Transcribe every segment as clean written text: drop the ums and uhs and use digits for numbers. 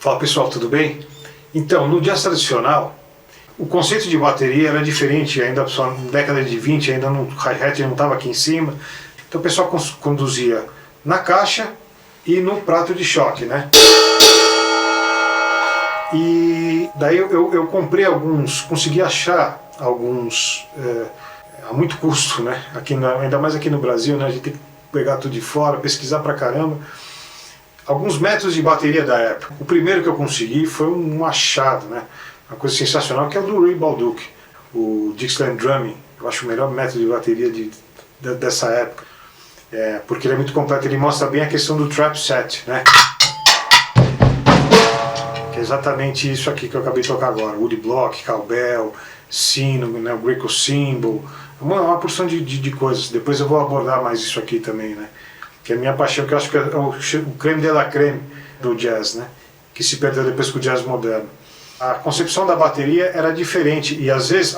Fala pessoal, tudo bem? Então, no jazz tradicional, o conceito de bateria era diferente, ainda na década de 20, ainda no hi-hat não estava aqui em cima, então o pessoal conduzia na caixa e no prato de choque, né? E daí eu comprei alguns, consegui achar alguns a muito custo, né? Ainda mais aqui no Brasil, né? A gente tem que pegar tudo de fora, pesquisar pra caramba. Alguns métodos de bateria da época. O primeiro que eu consegui foi um achado, né? Uma coisa sensacional, que é o do Ray Baldock, o Dixieland Drumming. Eu acho o melhor método de bateria dessa época, porque ele é muito completo, ele mostra bem a questão do trap set, né? Que é exatamente isso aqui que eu acabei de tocar agora: woody block, cowbell, sino, né? O greco cymbal, uma porção de coisas. Depois eu vou abordar mais isso aqui também, né? Que é a minha paixão, que eu acho que é o creme de la creme do jazz, né? Que se perdeu depois com o jazz moderno. A concepção da bateria era diferente e às vezes,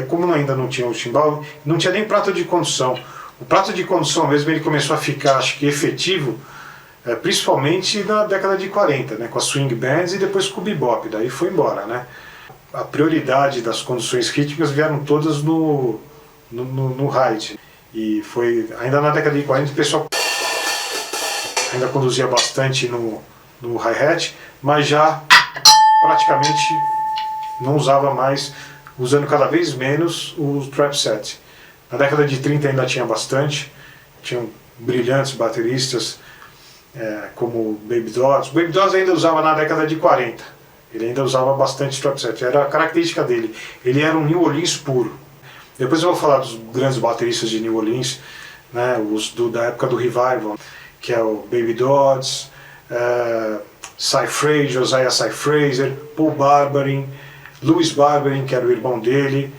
como ainda não tinha o timbal, não tinha nem prato de condução. O prato de condução mesmo ele começou a ficar, acho que, efetivo, principalmente na década de 40, né? Com as swing bands e depois com o bebop, daí foi embora, né? A prioridade das conduções rítmicas vieram todas no ride. E foi, ainda na década de 40 o pessoal ainda conduzia bastante no hi-hat, mas já praticamente não usava mais, usando cada vez menos o trap set. Na década de 30 ainda tinha bastante, tinham brilhantes bateristas como Baby Dodds. O Baby Dodds ainda usava na década de 40, ele ainda usava bastante trap set, era a característica dele, ele era um New Orleans puro. Depois eu vou falar dos grandes bateristas de New Orleans, né, da época do Revival, que é o Baby Dodds, Cy Fraser, Josiah Cy Fraser, Paul Barberin, Louis Barberin, que era o irmão dele,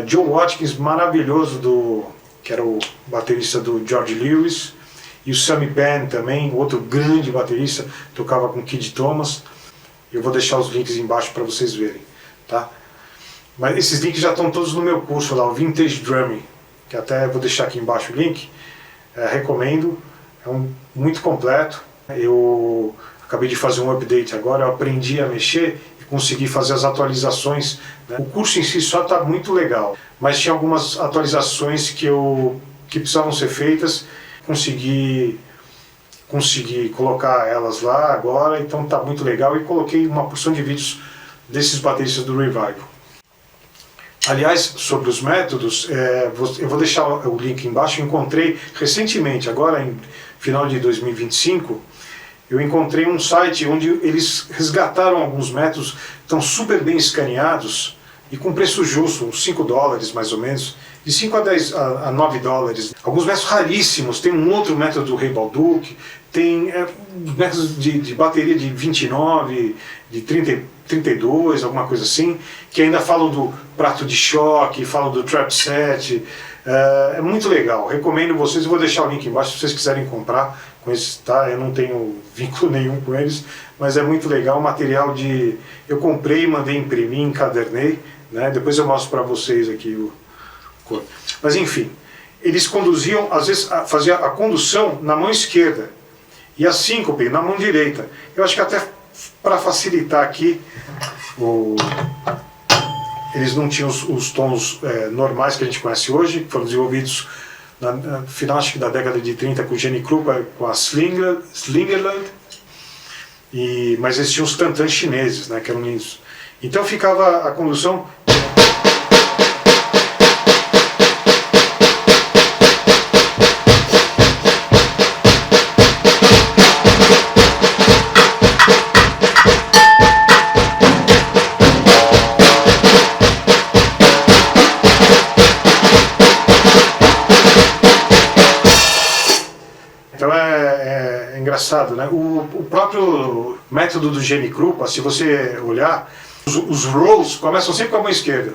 Joe Watkins, maravilhoso, que era o baterista do George Lewis, e o Sammy Penn também, outro grande baterista, tocava com Kid Thomas. Eu vou deixar os links embaixo para vocês verem, tá? Mas esses links já estão todos no meu curso lá, o Vintage Drumming, que até vou deixar aqui embaixo o link, recomendo, é muito completo. Eu acabei de fazer um update agora, eu aprendi a mexer e consegui fazer as atualizações, né? O curso em si só está muito legal, mas tinha algumas atualizações que precisavam ser feitas, consegui colocar elas lá agora, então está muito legal, e coloquei uma porção de vídeos desses bateristas do Revival. Aliás, sobre os métodos, eu vou deixar o link embaixo. Eu encontrei recentemente, agora em final de 2025, eu encontrei um site onde eles resgataram alguns métodos, estão super bem escaneados e com preço justo, uns $5 mais ou menos, de 5 a 9 dólares. Alguns métodos raríssimos, tem um outro método do Ray Baldock, tem métodos de bateria de 29, de 32, alguma coisa assim, que ainda falam do prato de choque, falam do trap set. É muito legal, recomendo vocês, eu vou deixar o link embaixo se vocês quiserem comprar com esses, tá? Eu não tenho vínculo nenhum com eles, mas é muito legal, material eu comprei, mandei imprimir, encadernei, né? Depois eu mostro para vocês aqui o cor. Mas enfim, eles conduziam, às vezes fazia a condução na mão esquerda e a síncope na mão direita. Eu acho que até para facilitar aqui, eles não tinham os tons normais que a gente conhece hoje, que foram desenvolvidos no final, acho que da década de 30, com o Jenny Krupa, com a Slingerland, mas eles tinham os tantãs chineses, né, que eram lindos. Então ficava a condução. Engraçado, né? O próprio método do Jenny Krupa, se você olhar, os rolls começam sempre com a mão esquerda.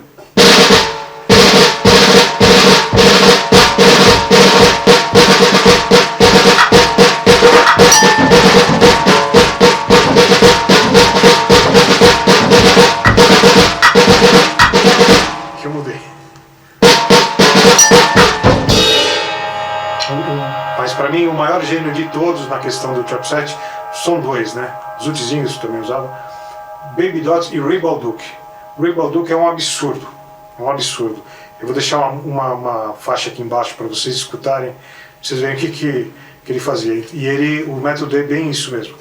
Que eu mudei. Mas para mim o maior gênio de todos na questão do trap set São dois, né? Zutzinhos também usava. Baby Dots e Ray Baldock. Ray Baldock é um absurdo. É um absurdo. Eu vou deixar uma faixa aqui embaixo para vocês escutarem, pra vocês verem o que ele fazia. E o método é bem isso mesmo.